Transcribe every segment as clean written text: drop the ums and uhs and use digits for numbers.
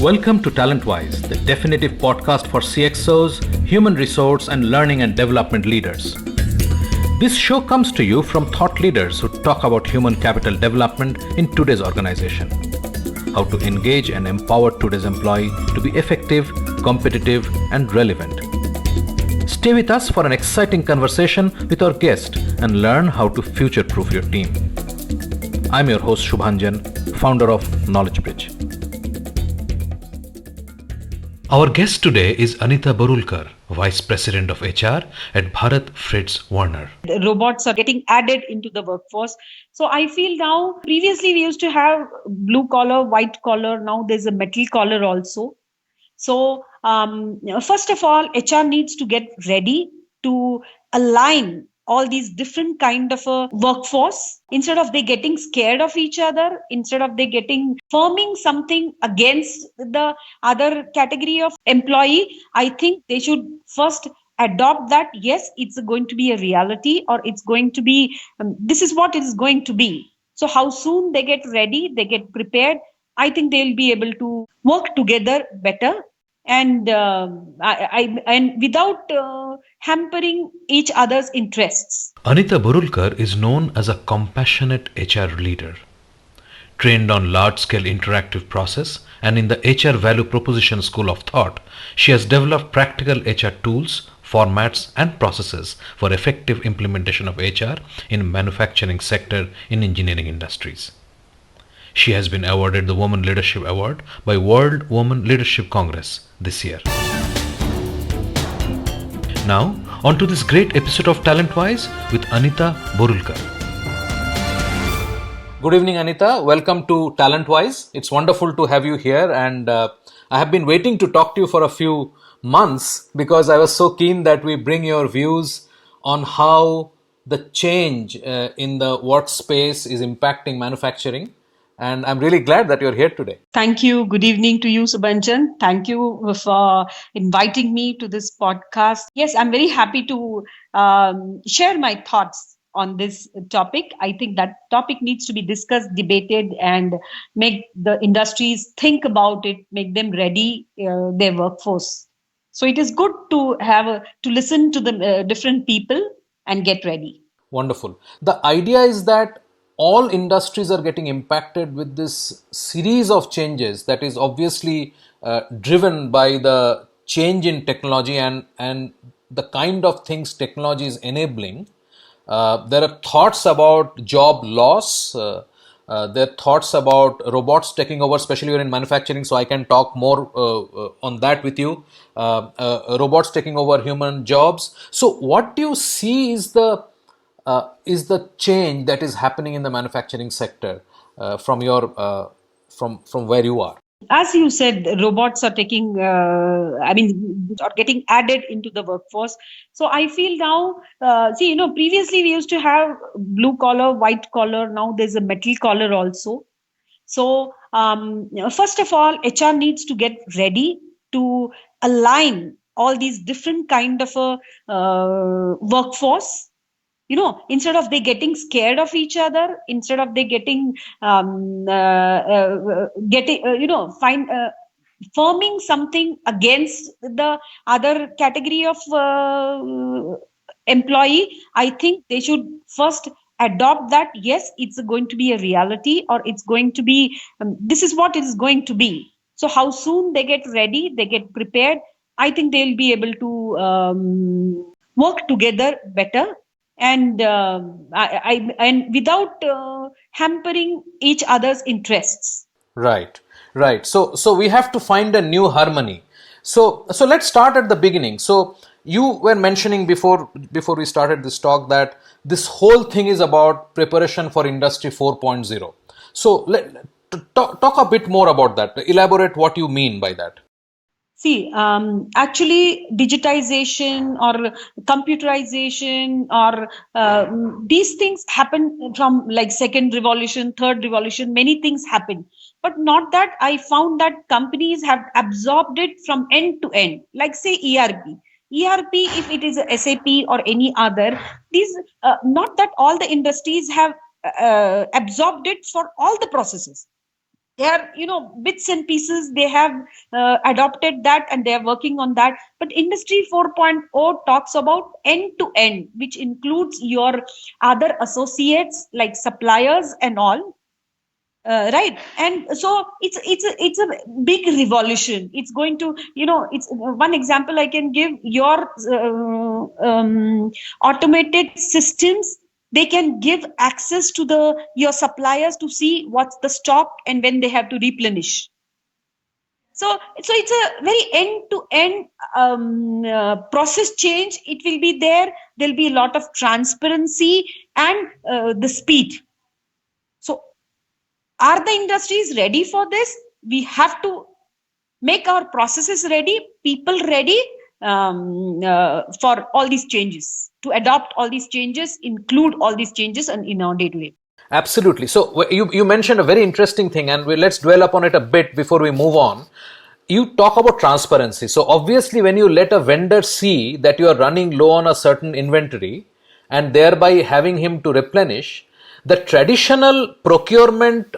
Welcome to TalentWise, the definitive podcast for CXOs, human resource, and learning and development leaders. This show comes to you from thought leaders who talk about human capital development in today's organization. How to engage and empower today's employee to be effective, competitive, and relevant. Stay with us for an exciting conversation with our guest and learn how to future-proof your team. I'm your host Shubhanjan, founder of Knowledge Bridge. Our guest today is Anita Borulkar, Vice President of HR at Bharat Fritz Warner. Robots are getting added into the workforce. So I feel now, previously we used to have blue collar, white collar. Now there's a metal collar also. So first of all, HR needs to get ready to align all these different kind of a workforce. Instead of they getting scared of each other, instead of they getting forming something against the other category of employee, I think they should first adopt that, yes, it's going to be a reality, or it's going to be, this is what it is going to be. So how soon they get ready, they get prepared, I think they'll be able to work together better and without hampering each other's interests. Anita Borulkar is known as a compassionate HR leader. Trained on large-scale interactive process and in the HR Value Proposition School of Thought, she has developed practical HR tools, formats and processes for effective implementation of HR in manufacturing sector in engineering industries. She has been awarded the Women Leadership Award by World Women Leadership Congress this year. Now, on to this great episode of TalentWise with Anita Borulkar. Good evening, Anita. Welcome to TalentWise. It's wonderful to have you here, and I have been waiting to talk to you for a few months because I was so keen that we bring your views on how the change in the workspace is impacting manufacturing. And I'm really glad that you're here today. Thank you. Good evening to you, Subhanchan. Thank you for inviting me to this podcast. Yes, I'm very happy to share my thoughts on this topic. I think that topic needs to be discussed, debated, and make the industries think about it, make them ready their workforce. So it is good to have to listen to the different people and get ready. Wonderful. The idea is that all industries are getting impacted with this series of changes that is obviously driven by the change in technology and the kind of things technology is enabling. There are thoughts about job loss. There are thoughts about robots taking over, especially when in manufacturing. So I can talk more on that with you. Robots taking over human jobs. So what do you see is the change that is happening in the manufacturing sector from your from where you are? As you said, robots are taking, are getting added into the workforce. So I feel now, previously we used to have blue collar, white collar. Now there's a metal collar also. So first of all, HR needs to get ready to align all these different kind of a workforce. Instead of they getting scared of each other, instead of they getting forming something against the other category of employee, I think they should first adopt that, yes, it's going to be a reality, or it's going to be, this is what it is going to be. So how soon they get ready, they get prepared, I think they'll be able to work together better and without hampering each other's interests. Right. So we have to find a new harmony. So let's start at the beginning. So you were mentioning before we started this talk that this whole thing is about preparation for Industry 4.0. So talk a bit more about that. Elaborate what you mean by that. See, actually, digitization or computerization or these things happen from like second revolution, third revolution, many things happen. But not that I found that companies have absorbed it from end to end, like say ERP. ERP, if it is a SAP or any other, these not that all the industries have absorbed it for all the processes. They are, bits and pieces. They have adopted that and they are working on that. But Industry 4.0 talks about end to end, which includes your other associates like suppliers and all. Right, and so it's a big revolution. It's going to, it's one example I can give. Your automated systems, they can give access to the your suppliers to see what's the stock and when they have to replenish. So it's a very end to end process change. It will be there. There'll be a lot of transparency and the speed. So are the industries ready for this? We have to make our processes ready, people ready, for all these changes, to adopt all these changes, include all these changes and in our day-to-day. Absolutely. So you mentioned a very interesting thing, and let's dwell upon it a bit before we move on. You talk about transparency. So obviously, when you let a vendor see that you are running low on a certain inventory, and thereby having him to replenish, the traditional procurement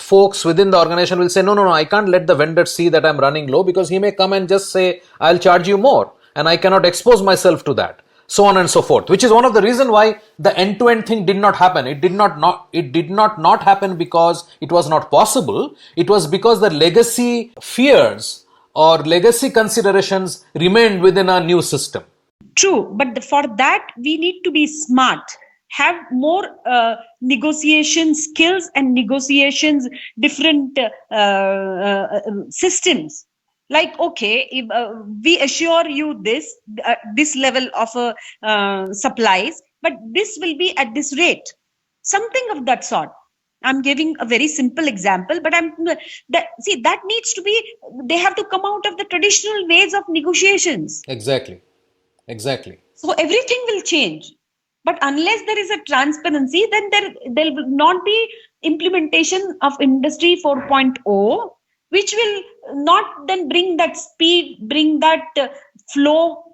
folks within the organization will say, no, I can't let the vendor see that I'm running low, because he may come and just say, I'll charge you more, and I cannot expose myself to that, so on and so forth, which is one of the reason why the end-to-end thing did not happen. It did not happen because it was not possible. It was because the legacy fears or legacy considerations remained within a new system. True, but for that we need to be smart, have more negotiation skills and negotiations, different systems. Like, okay, if, we assure you this level of supplies, but this will be at this rate, something of that sort. I'm giving a very simple example, but that needs to be. They have to come out of the traditional ways of negotiations. Exactly. So everything will change. But unless there is a transparency, then there will not be implementation of Industry 4.0, which will not then bring that speed, bring that flow.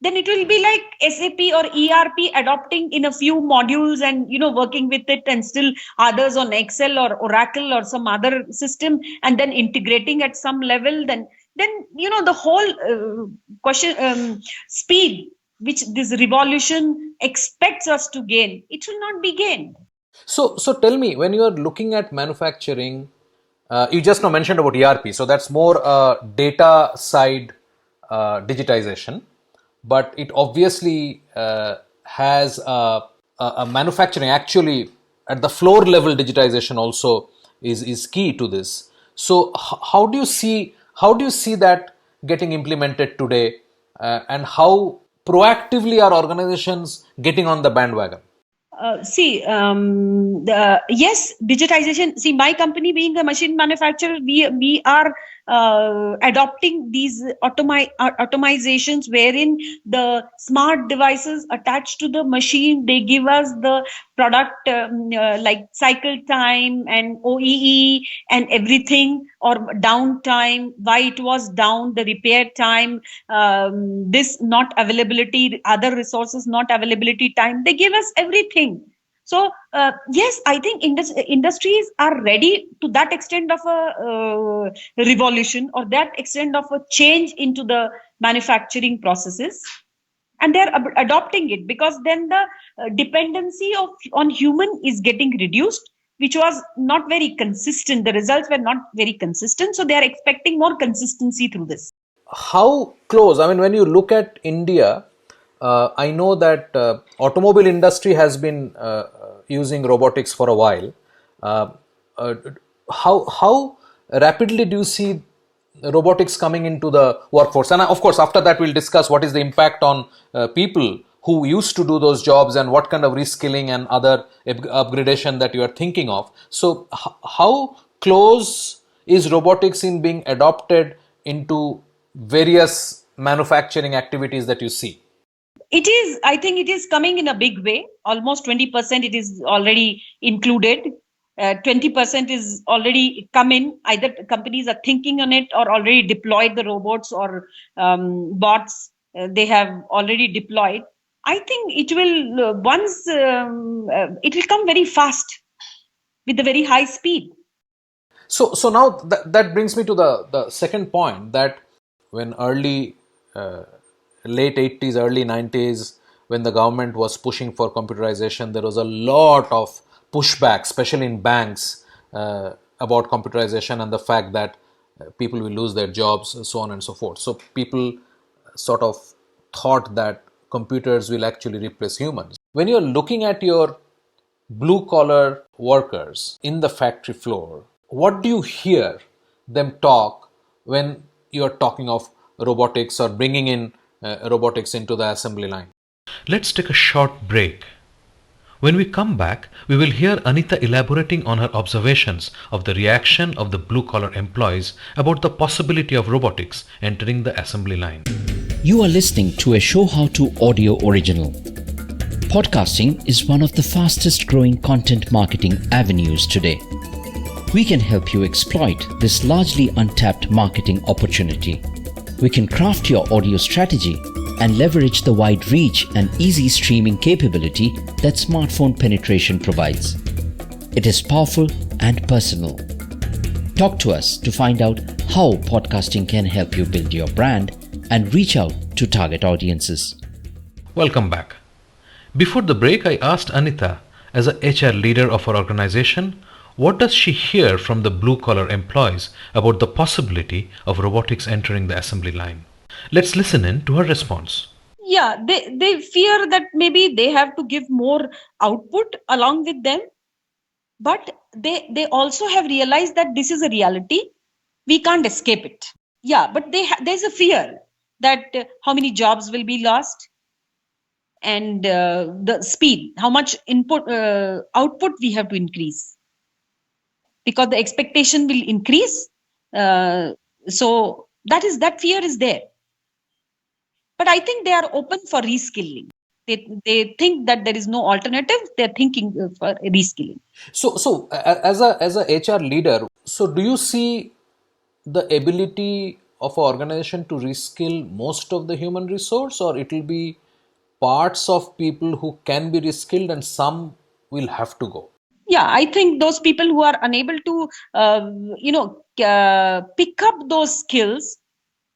Then it will be like SAP or ERP adopting in a few modules and working with it, and still others on Excel or Oracle or some other system, and then integrating at some level. Then the whole question speed which this revolution expects us to gain, it will not be gained. So tell me, when you are looking at manufacturing, you just now mentioned about ERP, so that's more data side digitization, but it obviously has a manufacturing, actually at the floor level digitization also is key to this. So how do you see that getting implemented today, and how proactively are organizations getting on the bandwagon? Yes, digitization. See, my company being a machine manufacturer, we are adopting these automizations, wherein the smart devices attached to the machine, they give us the product like cycle time and OEE and everything, or downtime, why it was down, the repair time, this not availability, other resources not availability time. They give us everything. So yes, I think industries are ready to that extent of a revolution, or that extent of a change into the manufacturing processes, and they're adopting it, because then the dependency on human is getting reduced, which was not very consistent. The results were not very consistent, so they are expecting more consistency through this. How close? I mean, when you look at India, I know that automobile industry has been using robotics for a while. How rapidly do you see robotics coming into the workforce? And of course, after that, we'll discuss what is the impact on people who used to do those jobs, and what kind of reskilling and other upgradation that you are thinking of. So, how close is robotics in being adopted into various manufacturing activities that you see? It is, I think it is coming in a big way. Almost 20% it is already included. 20% is already come in. Either companies are thinking on it or already deployed the robots or bots. They have already deployed. I think it will it will come very fast with a very high speed. So now that brings me to the second point, that when late 80s, early 90s, when the government was pushing for computerization, there was a lot of pushback, especially in banks, about computerization and the fact that people will lose their jobs, so on and so forth. So people sort of thought that computers will actually replace humans. When you're looking at your blue collar workers in the factory floor, what do you hear them talk when you're talking of robotics or bringing in robotics into the assembly line? Let's take a short break. When we come back, we will hear Anita elaborating on her observations of the reaction of the blue collar employees about the possibility of robotics entering the assembly line. You are listening to a Show How To audio original. Podcasting is one of the fastest growing content marketing avenues today. We can help you exploit this largely untapped marketing opportunity. We can craft your audio strategy and leverage the wide reach and easy streaming capability that smartphone penetration provides. It is powerful and personal. Talk to us to find out how podcasting can help you build your brand and reach out to target audiences. Welcome back. Before the break, I asked Anita, as a HR leader of our organization, what does she hear from the blue collar employees about the possibility of robotics entering the assembly line? Let's listen in to her response. Yeah, they fear that maybe they have to give more output along with them, but they also have realized that this is a reality. We can't escape it. Yeah, but there's a fear that how many jobs will be lost, and the speed, how much output we have to increase, because the expectation will increase. So that fear is there. But I think they are open for reskilling. They think that there is no alternative. They're thinking for reskilling. So as a HR leader, so do you see the ability of an organization to reskill most of the human resource, or it will be parts of people who can be reskilled and some will have to go? Yeah, I think those people who are unable to, pick up those skills.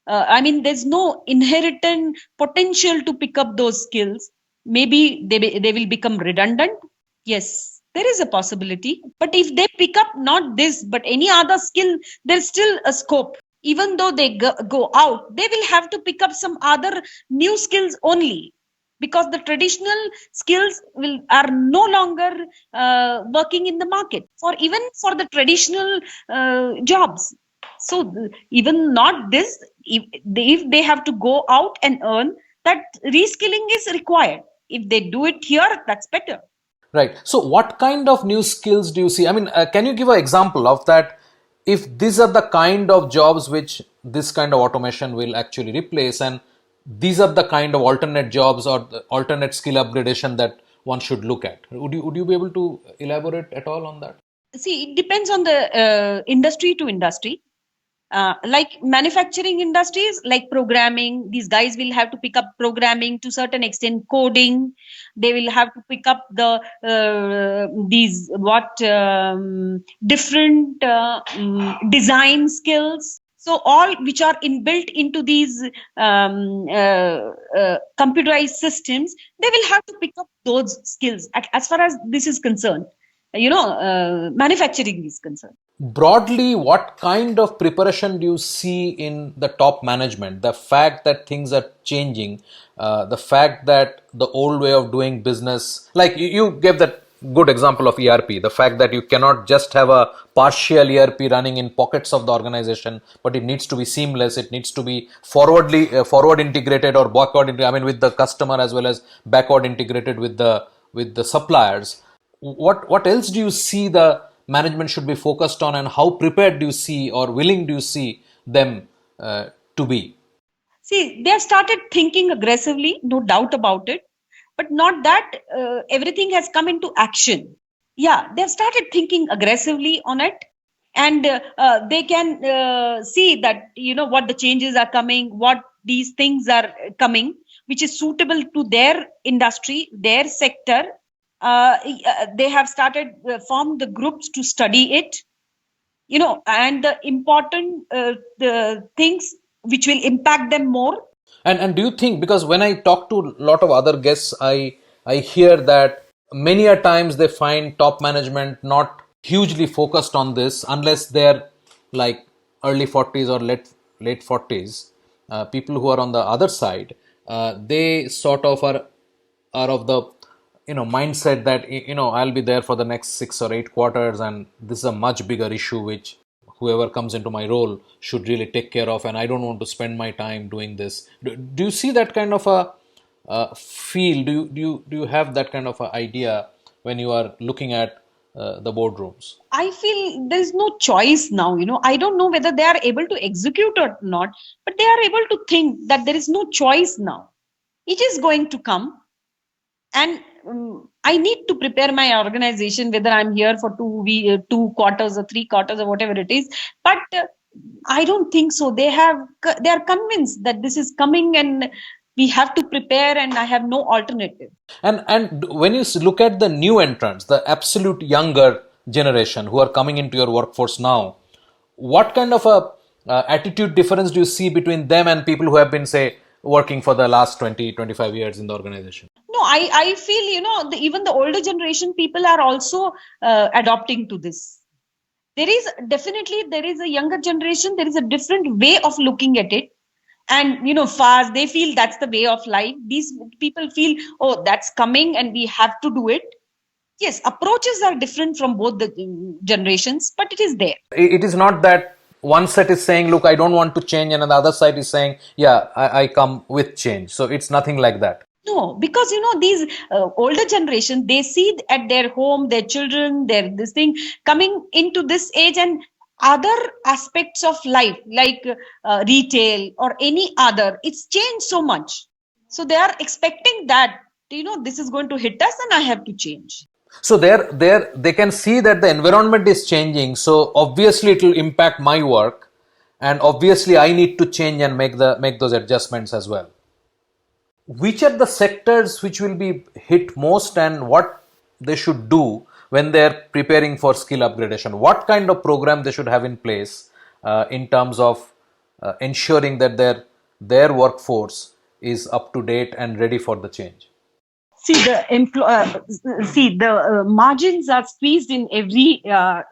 There's no inherent potential to pick up those skills. Maybe they will become redundant. Yes, there is a possibility. But if they pick up not this, but any other skill, there's still a scope. Even though they go out, they will have to pick up some other new skills only, because the traditional skills are no longer working in the market for even for the traditional jobs. So even not this, if they have to go out and earn, that reskilling is required. If they do it here, that's better. Right. So what kind of new skills do you see? I mean, can you give an example of that? If these are the kind of jobs which this kind of automation will actually replace, and these are the kind of alternate jobs or the alternate skill upgradation that one should look at. Would you be able to elaborate at all on that? See, it depends on the industry to industry. Like manufacturing industries, like programming, these guys will have to pick up programming, to certain extent coding. They will have to pick up the different design skills. So all which are inbuilt into these computerized systems, they will have to pick up those skills as far as this is concerned. Manufacturing is concerned. Broadly, what kind of preparation do you see in the top management? The fact that things are changing, the fact that the old way of doing business, like you gave that good example of ERP, the fact that you cannot just have a partial ERP running in pockets of the organization, but it needs to be seamless, it needs to be forward integrated or backward integrated, I mean, with the customer as well as backward integrated with the suppliers. What else do you see the management should be focused on, and how prepared do you see or willing do you see them to be? See, they have started thinking aggressively, no doubt about it, but not that everything has come into action. Yeah, they have started thinking aggressively on it, and they can see that what the changes are coming, what these things are coming, which is suitable to their industry, their sector. They have started formed the groups to study it. and the important the things which will impact them more. And do you think, because when I talk to a lot of other guests, I hear that many a times they find top management not hugely focused on this unless they're like early 40s or late 40s. People who are on the other side, they sort of are of the mindset that I'll be there for the next 6 or 8 quarters, and this is a much bigger issue which whoever comes into my role should really take care of, and I don't want to spend my time doing this. Do you see that kind of a feel? Do you have that kind of a idea when you are looking at the boardrooms? I feel there's no choice now. I don't know whether they are able to execute or not, but they are able to think that there is no choice now. It is going to come, and I need to prepare my organization, whether I'm here for 2 quarters or 3 quarters or whatever it is. But I don't think so. They are convinced that this is coming, and we have to prepare, and I have no alternative. And when you look at the new entrants, the absolute younger generation who are coming into your workforce now, what kind of a attitude difference do you see between them and people who have been, say, working for the last 20-25 years in the organization? No, I feel, even the older generation people are also adopting to this. There is a younger generation, there is a different way of looking at it. And, fast, they feel that's the way of life. These people feel, oh, that's coming and we have to do it. Yes, approaches are different from both the generations, but it is there. It is not that one set is saying, look, I don't want to change, and the other side is saying, yeah, I come with change. So it's nothing like that. No, because these older generation, they see at their home, their children, this thing coming into this age, and other aspects of life like retail or any other, it's changed so much. So they are expecting that this is going to hit us, and I have to change. So they can see that the environment is changing. So obviously it will impact my work, and obviously I need to change and make those adjustments as well. Which are the sectors which will be hit most, and what they should do when they're preparing for skill upgradation? What kind of program they should have in place in terms of ensuring that their workforce is up to date and ready for the change? See, the margins are squeezed in every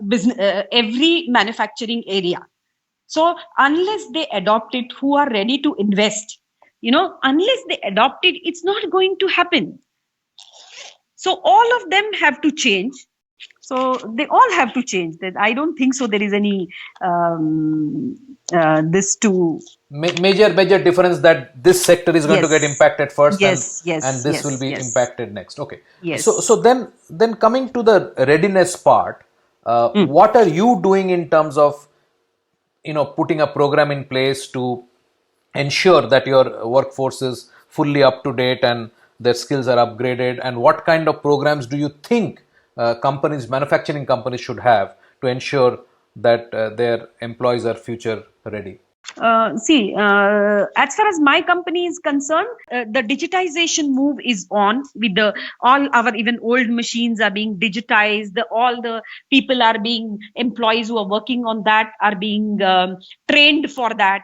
business, every manufacturing area. So unless they adopt it, who are ready to invest, unless they adopt it, it's not going to happen. So all of them have to change. So they all have to change. That I don't think so. There is any major difference that this sector is going to get impacted first, and this will be impacted next. Okay. Yes. So then coming to the readiness part, what are you doing in terms of putting a program in place to ensure that your workforce is fully up to date and their skills are upgraded, and what kind of programs do you think manufacturing companies should have to ensure that their employees are future ready? As far as my company is concerned, the digitization move is on with all our even old machines are being digitized. All the people are being employees who are working on that are being trained for that.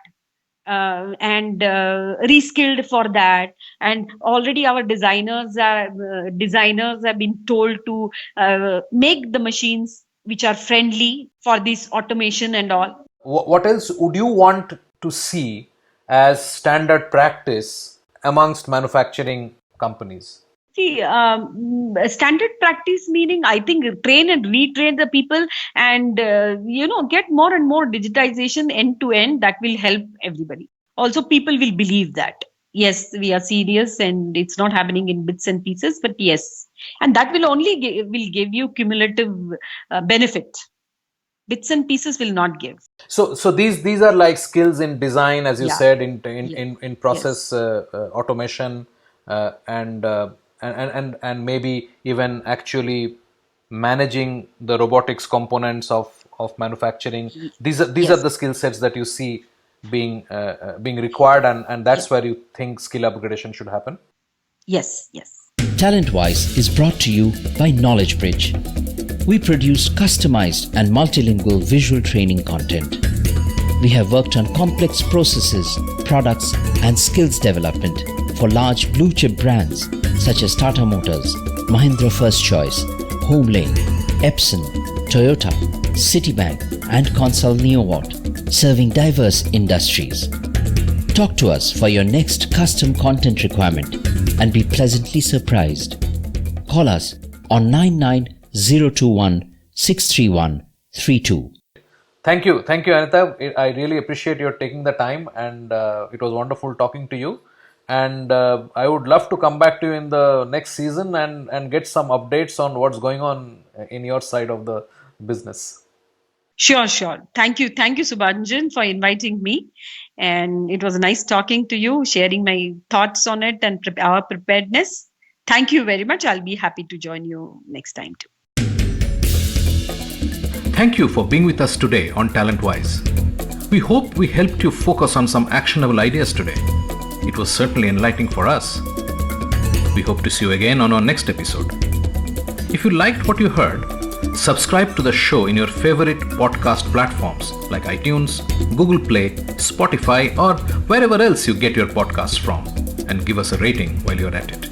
And reskilled for that, and already our designers have been told to make the machines which are friendly for this automation and all. What else would you want to see as standard practice amongst manufacturing companies? See, standard practice meaning, I think, train and retrain the people, and get more and more digitization end to end. That will help everybody. Also, people will believe that yes, we are serious and it's not happening in bits and pieces. But yes, and that will only give you cumulative benefit. Bits and pieces will not give. So these are like skills in design, as you said, in process automation, and maybe even actually managing the robotics components of manufacturing. These are the skill sets that you see being required, and that's where you think skill upgradation should happen. Yes. Talentwise is brought to you by Knowledge Bridge. We produce customized and multilingual visual training content. We have worked on complex processes, products, and skills development for large blue chip brands such as Tata Motors, Mahindra First Choice, Homelane, Epson, Toyota, Citibank, and Consol Neowatt, serving diverse industries. Talk to us for your next custom content requirement and be pleasantly surprised. Call us on 99021 631 32. Thank you, Anita. I really appreciate your taking the time, and it was wonderful talking to you. And I would love to come back to you in the next season and get some updates on what's going on in your side of the business. Sure, sure. Thank you, Subharanjan, for inviting me. And it was nice talking to you, sharing my thoughts on it and our preparedness. Thank you very much. I'll be happy to join you next time too. Thank you for being with us today on TalentWise. We hope we helped you focus on some actionable ideas today. It was certainly enlightening for us. We hope to see you again on our next episode. If you liked what you heard, subscribe to the show in your favorite podcast platforms like iTunes, Google Play, Spotify, or wherever else you get your podcasts from, and give us a rating while you're at it.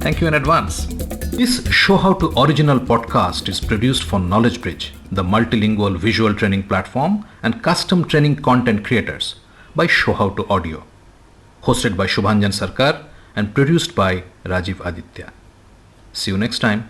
Thank you in advance. This Show How to Original podcast is produced for Knowledge Bridge, the multilingual visual training platform and custom training content creators, by Show How to Audio. Hosted by Shubhanjan Sarkar and produced by Rajiv Aditya. See you next time.